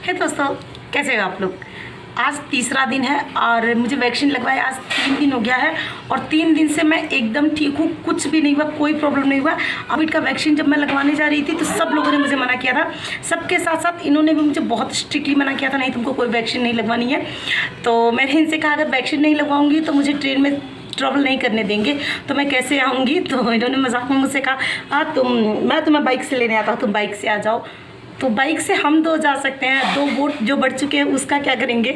है दोस्तों, कैसे हो आप लोग। आज तीसरा दिन है और मुझे वैक्सीन लगवाए आज 3 दिन हो गया है और 3 दिन से मैं एकदम ठीक हूँ, कुछ भी नहीं हुआ, कोई प्रॉब्लम नहीं हुआ। कोविड का वैक्सीन जब मैं लगवाने जा रही थी तो सब लोगों ने मुझे मना किया था, सबके साथ साथ इन्होंने भी मुझे बहुत स्ट्रिक्टली मना किया था, नहीं तुमको कोई वैक्सीन नहीं लगवानी है। तो मैंने इनसे कहा अगर वैक्सीन नहीं लगवाऊंगी तो मुझे ट्रेन में ट्रैवल नहीं करने देंगे, तो मैं कैसे आऊँगी। तो इन्होंने मजाक में मुझसे कहा मैं तुम्हें बाइक से लेने आता हूँ, तुम बाइक से आ जाओ। तो बाइक से हम 2 जा सकते हैं, 2 वोट जो बढ़ चुके हैं उसका क्या करेंगे,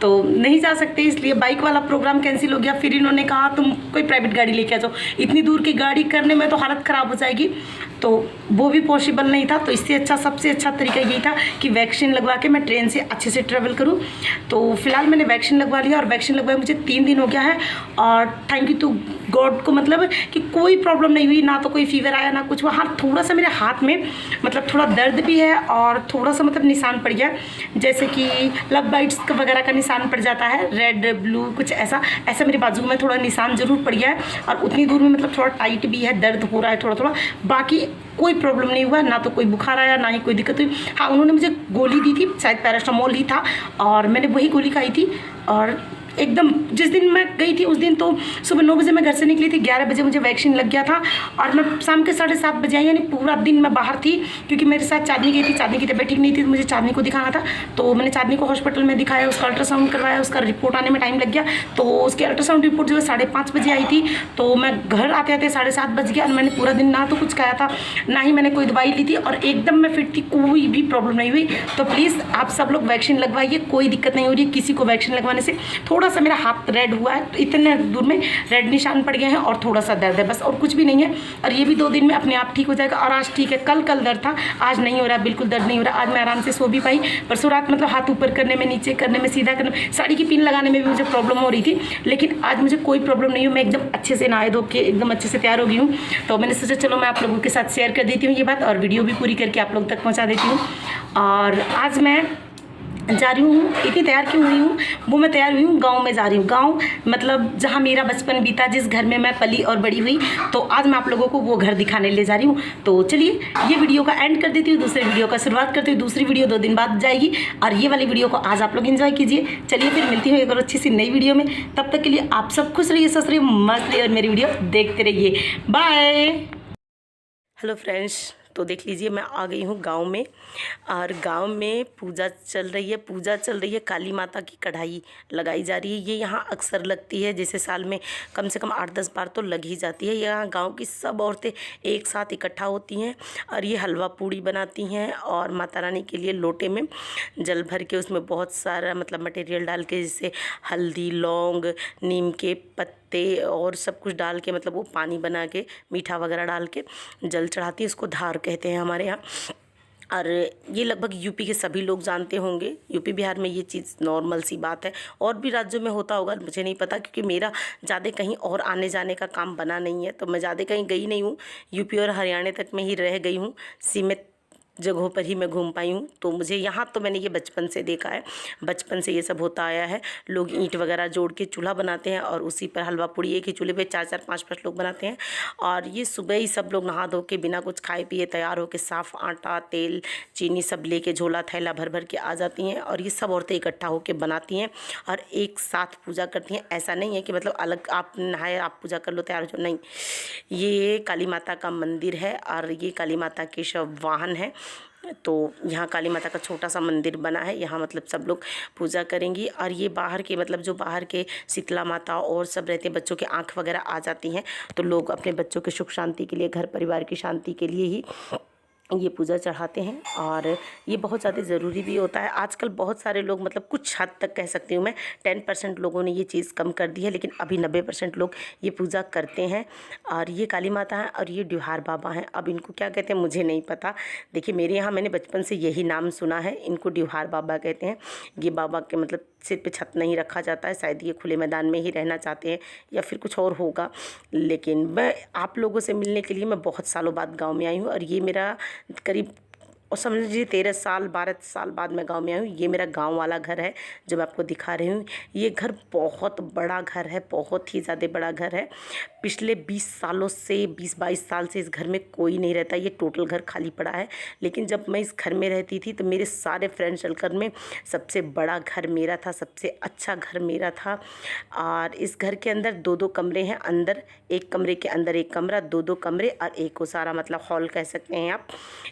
तो नहीं जा सकते, इसलिए बाइक वाला प्रोग्राम कैंसिल हो गया। फिर इन्होंने कहा तुम कोई प्राइवेट गाड़ी लेके आ जाओ, इतनी दूर की गाड़ी करने में तो हालत ख़राब हो जाएगी, तो वो भी पॉसिबल नहीं था। तो इससे अच्छा, सबसे अच्छा तरीका यही था कि वैक्सीन लगवा के मैं ट्रेन से अच्छे से ट्रैवल करूं। तो फिलहाल मैंने वैक्सीन लगवा लिया और वैक्सीन लगवाए मुझे 3 दिन हो गया है और थैंक यू टू गॉड को, मतलब कि कोई प्रॉब्लम नहीं हुई, ना तो कोई फीवर आया ना कुछ हुआ। हाँ, थोड़ा सा मेरे हाथ में मतलब थोड़ा दर्द भी है और थोड़ा सा मतलब निशान पड़ गया, जैसे कि लव बाइट्स वगैरह का निशान पड़ जाता है, रेड ब्लू कुछ ऐसा ऐसा मेरे बाजू में थोड़ा निशान जरूर पड़ गया है और उतनी दूर में मतलब थोड़ा टाइट भी है, दर्द हो रहा है थोड़ा थोड़ा। बाकी कोई प्रॉब्लम नहीं हुआ, ना तो कोई बुखार आया ना ही कोई दिक्कत हुई। हाँ, उन्होंने मुझे गोली दी थी, शायद पैरास्टामोल ही था और मैंने वही गोली खाई थी। और एकदम जिस दिन मैं गई थी उस दिन तो सुबह 9 बजे मैं घर से निकली थी, 11 बजे मुझे वैक्सीन लग गया था और मैं शाम के 7:30 बजे आई, यानी पूरा दिन मैं बाहर थी क्योंकि मेरे साथ चांदनी गई थी, चांदनी की तबीयत ठीक नहीं थी तो मुझे चांदनी को दिखाना था। तो मैंने चांदनी को हॉस्पिटल में दिखाया, उसका अल्ट्रासाउंड करवाया, उसका रिपोर्ट आने में टाइम लग गया। तो उसकी अल्ट्रासाउंड रिपोर्ट जो है 5:30 बजे आई थी, तो मैं घर आते आते 7:30 बज गया और मैंने पूरा दिन ना तो कुछ खाया था ना ही मैंने कोई दवाई ली थी और एकदम मैं फिट थी, कोई भी प्रॉब्लम नहीं हुई। तो प्लीज़ आप सब लोग वैक्सीन लगवाइए, कोई दिक्कत नहीं हो रही है किसी को वैक्सीन लगवाने से। थोड़ा सा मेरा हाथ रेड हुआ है, तो इतने दूर में रेड निशान पड़ गए हैं और थोड़ा सा दर्द है बस, और कुछ भी नहीं है। और ये भी 2 दिन में अपने आप ठीक हो जाएगा। और आज ठीक है, कल दर्द था, आज नहीं हो रहा, बिल्कुल दर्द नहीं हो रहा। आज मैं आराम से सो भी पाई। परसों रात मतलब हाथ ऊपर करने में, नीचे करने में, सीधा करने में, साड़ी की पिन लगाने में भी मुझे प्रॉब्लम हो रही थी, लेकिन आज मुझे कोई प्रॉब्लम नहीं है। मैं एकदम अच्छे से नहाए धो के एकदम अच्छे से तैयार हो गई हूँ। तो मैंने सोचा चलो मैं आप लोगों के साथ शेयर कर देती हूँ ये बात और वीडियो भी पूरी करके आप लोग तक पहुँचा देती हूँ। और आज मैं जा रही हूँ, इतनी तैयार क्यों हुई हूँ, वो मैं तैयार हुई हूँ गांव में जा रही हूँ। गांव मतलब जहाँ मेरा बचपन बीता, जिस घर में मैं पली और बड़ी हुई, तो आज मैं आप लोगों को वो घर दिखाने ले जा रही हूँ। तो चलिए ये वीडियो का एंड कर देती हूँ, दूसरे वीडियो का शुरुआत करती हूँ। दूसरी वीडियो 2 दिन बाद जाएगी और ये वाली वीडियो को आज आप लोग एंजॉय कीजिए। चलिए फिर मिलती हूँ एक और अच्छी सी नई वीडियो में, तब तक के लिए आप सब खुश रहिए, स्वस्थ रहिए, मस्त रहिए और मेरी वीडियो देखते रहिए। बाय। हेलो फ्रेंड्स, तो देख लीजिए मैं आ गई हूँ गांव में और गांव में पूजा चल रही है, काली माता की कढ़ाई लगाई जा रही है। ये यहाँ अक्सर लगती है, जैसे साल में कम से कम 8-10 बार तो लग ही जाती है। यहाँ गांव की सब औरतें एक साथ इकट्ठा होती हैं और ये हलवा पूड़ी बनाती हैं और माता रानी के लिए लोटे में जल भर के उसमें बहुत सारा मतलब मटेरियल डाल के, जैसे हल्दी, लौंग, नीम के पत्ते और सब कुछ डाल के, मतलब वो पानी बना के मीठा वगैरह डाल के जल चढ़ाती है। इसको धार कहते हैं हमारे यहाँ। और ये लगभग यूपी के सभी लोग जानते होंगे, यूपी बिहार में ये चीज़ नॉर्मल सी बात है। और भी राज्यों में होता होगा, मुझे नहीं पता क्योंकि मेरा ज़्यादा कहीं और आने जाने का काम बना नहीं है, तो मैं ज़्यादा कहीं गई नहीं हूँ। यूपी और हरियाणा तक में ही रह गई हूँ, सीमित जगहों पर ही मैं घूम पाई हूँ। तो मुझे यहाँ तो मैंने ये बचपन से देखा है, बचपन से ये सब होता आया है। लोग ईंट वगैरह जोड़ के चूल्हा बनाते हैं और उसी पर हलवा पूड़ी एक ही चूल्हे पे 4-4, 5-5 लोग बनाते हैं। और ये सुबह ही सब लोग नहा धो के बिना कुछ खाए पिए तैयार होकर साफ़ आटा, तेल, चीनी सब लेके झोला थैला भर भर के आ जाती हैं और ये सब औरतें इकट्ठा होकर बनाती हैं और एक साथ पूजा करती हैं। ऐसा नहीं है कि मतलब अलग आप नहाए आप पूजा कर लो तैयार हो, नहीं। ये काली माता का मंदिर है और ये काली माता के शव वाहन है। तो यहाँ काली माता का छोटा सा मंदिर बना है, यहाँ मतलब सब लोग पूजा करेंगी। और ये बाहर के मतलब जो बाहर के शीतला माता और सब रहते हैं, बच्चों की आँख वगैरह आ जाती हैं, तो लोग अपने बच्चों के सुख शांति के लिए, घर परिवार की शांति के लिए ही ये पूजा चढ़ाते हैं। और ये बहुत ज़्यादा ज़रूरी भी होता है। आजकल बहुत सारे लोग, मतलब कुछ हद तक कह सकती हूँ मैं, 10% लोगों ने ये चीज़ कम कर दी है, लेकिन अभी 90% लोग ये पूजा करते हैं। और ये काली माता है और ये ड्यूहार बाबा हैं। अब इनको क्या कहते हैं मुझे नहीं पता। देखिए मेरे यहाँ मैंने बचपन से यही नाम सुना है, इनको ड्यूहार बाबा कहते हैं। ये बाबा के मतलब सिर पे छत नहीं रखा जाता है, शायद ये खुले मैदान में ही रहना चाहते हैं या फिर कुछ और होगा। लेकिन मैं आप लोगों से मिलने के लिए मैं बहुत सालों बाद गाँव में आई हूँ और ये मेरा करीब और समझ लीजिए 13 साल 12 साल बाद मैं गांव में आई हूँ। ये मेरा गांव वाला घर है जो मैं आपको दिखा रही हूँ। ये घर बहुत बड़ा घर है, बहुत ही ज़्यादा बड़ा घर है। पिछले 20 सालों से 20-22 साल से इस घर में कोई नहीं रहता, ये टोटल घर खाली पड़ा है। लेकिन जब मैं इस घर में रहती थी तो मेरे सारे फ्रेंड सर्कल में सबसे बड़ा घर मेरा था, सबसे अच्छा घर मेरा था। और इस घर के अंदर 2-2 कमरे हैं, अंदर एक कमरे के अंदर एक कमरा, 2-2 कमरे और एक को सारा मतलब हॉल कह सकते हैं आप,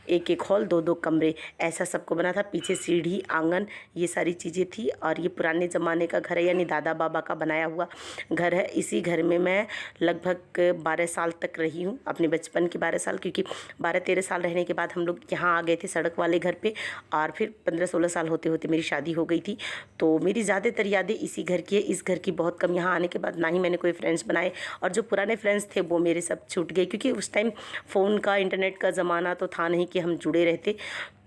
एक हॉल 2-2 कमरे, ऐसा सबको बना था। पीछे सीढ़ी, आंगन, ये सारी चीज़ें थी। और ये पुराने ज़माने का घर है, यानी दादा बाबा का बनाया हुआ घर है। इसी घर में मैं लगभग 12 साल तक रही हूँ, अपने बचपन के 12 साल, क्योंकि 12-13 साल रहने के बाद हम लोग यहाँ आ गए थे सड़क वाले घर पे। और फिर 15-16 साल होते होते मेरी शादी हो गई थी। तो मेरी ज़्यादातर यादें इसी घर की है। इस घर की बहुत कम, यहाँ आने के बाद ना ही मैंने कोई फ्रेंड्स बनाए, और जो पुराने फ्रेंड्स थे वो मेरे सब छूट गए, क्योंकि उस टाइम फ़ोन का, इंटरनेट का ज़माना तो था नहीं कि हम जुड़े रहते।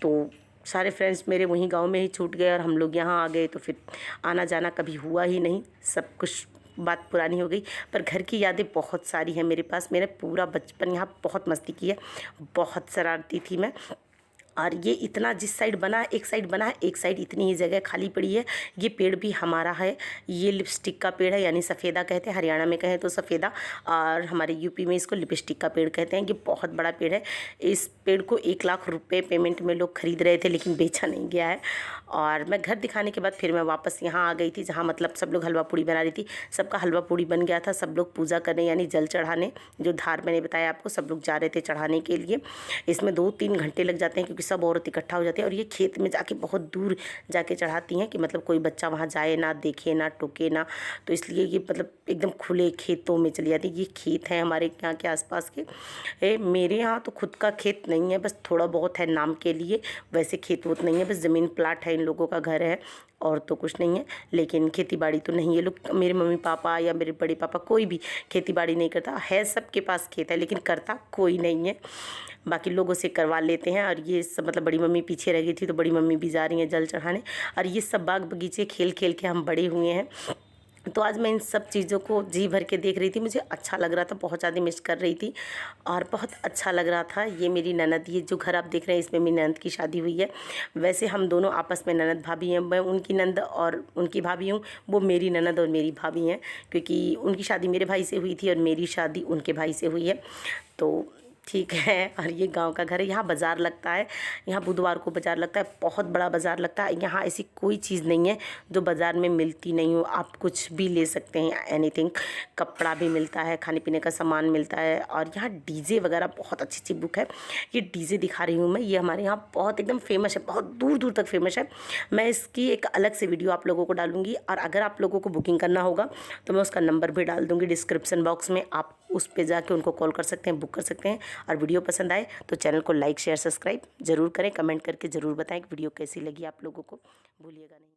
तो सारे फ्रेंड्स मेरे वहीं गांव में ही छूट गए और हम लोग यहाँ आ गए। तो फिर आना जाना कभी हुआ ही नहीं, सब कुछ बात पुरानी हो गई। पर घर की यादें बहुत सारी हैं मेरे पास। मैंने पूरा बचपन यहाँ बहुत मस्ती की है, बहुत शरारती थी मैं। और ये इतना जिस साइड बना है, एक साइड बना है, एक साइड इतनी ही जगह खाली पड़ी है। ये पेड़ भी हमारा है, ये लिपस्टिक का पेड़ है, यानी सफ़ेदा कहते हैं, हरियाणा में कहें तो सफ़ेदा, और हमारे यूपी में इसको लिपस्टिक का पेड़ कहते हैं। ये बहुत बड़ा पेड़ है। इस पेड़ को 1 लाख रुपए पेमेंट में लोग खरीद रहे थे, लेकिन बेचा नहीं गया है। और मैं घर दिखाने के बाद फिर मैं वापस यहाँ आ गई थी, जहाँ मतलब सब लोग हलवा पूड़ी बना रही थी। सबका हलवा पूड़ी बन गया था, सब लोग पूजा करने यानी जल चढ़ाने, जो धार मैंने बताया आपको, सब लोग जा रहे थे चढ़ाने के लिए। इसमें 2-3 घंटे लग जाते हैं, क्योंकि सब औरत इकट्ठा हो जाती है। और ये खेत में जाके बहुत दूर जाके चढ़ाती हैं, कि मतलब कोई बच्चा वहाँ जाए ना, देखे ना, टोके ना। तो इसलिए ये मतलब एकदम खुले खेतों में चली जाती है। ये खेत है हमारे यहाँ के आसपास के। मेरे यहाँ तो खुद का खेत नहीं है, बस थोड़ा बहुत है नाम के लिए, वैसे खेत वोत नहीं है, बस ज़मीन प्लाट है, इन लोगों का घर है और तो कुछ नहीं है। लेकिन खेती बाड़ी तो नहीं है। लोग, मेरे मम्मी पापा या मेरे बड़े पापा, कोई भी खेती बाड़ी नहीं करता है। सबके पास खेत है, लेकिन करता कोई नहीं है, बाकी लोगों से करवा लेते हैं। और ये सब मतलब बड़ी मम्मी पीछे रह गई थी, तो बड़ी मम्मी भी जा रही हैं जल चढ़ाने। और ये सब बाग बगीचे खेल खेल के हम बड़े हुए हैं। तो आज मैं इन सब चीज़ों को जी भर के देख रही थी, मुझे अच्छा लग रहा था, बहुत ज़्यादा मिस कर रही थी और बहुत अच्छा लग रहा था। ये मेरी ननद, ये जो घर आप देख रहे हैं, इसमें मेरी ननद की शादी हुई है। वैसे हम दोनों आपस में ननद भाभी हैं, मैं उनकी ननद और उनकी भाभी हूँ, वो मेरी ननद और मेरी भाभी हैं, क्योंकि उनकी शादी मेरे भाई से हुई थी और मेरी शादी उनके भाई से हुई है। तो ठीक है। और ये गांव का घर है। यहाँ बाज़ार लगता है, यहाँ बुधवार को बाज़ार लगता है, बहुत बड़ा बाज़ार लगता है। यहाँ ऐसी कोई चीज़ नहीं है जो बाज़ार में मिलती नहीं हो, आप कुछ भी ले सकते हैं, एनीथिंग। कपड़ा भी मिलता है, खाने पीने का सामान मिलता है। और यहाँ डीजे वगैरह बहुत अच्छी अच्छी बुक है। ये डीजे दिखा रही हूँ मैं, ये हमारे यहाँ बहुत एकदम फेमस है, बहुत दूर दूर तक फेमस है। मैं इसकी एक अलग से वीडियो आप लोगों को डालूंगी। और अगर आप लोगों को बुकिंग करना होगा तो मैं उसका नंबर भी डाल दूँगी डिस्क्रिप्शन बॉक्स में, आप उस पे जाके उनको कॉल कर सकते हैं, बुक कर सकते हैं। और वीडियो पसंद आए तो चैनल को लाइक शेयर सब्सक्राइब ज़रूर करें, कमेंट करके ज़रूर बताएं कि वीडियो कैसी लगी आप लोगों को, भूलिएगा नहीं।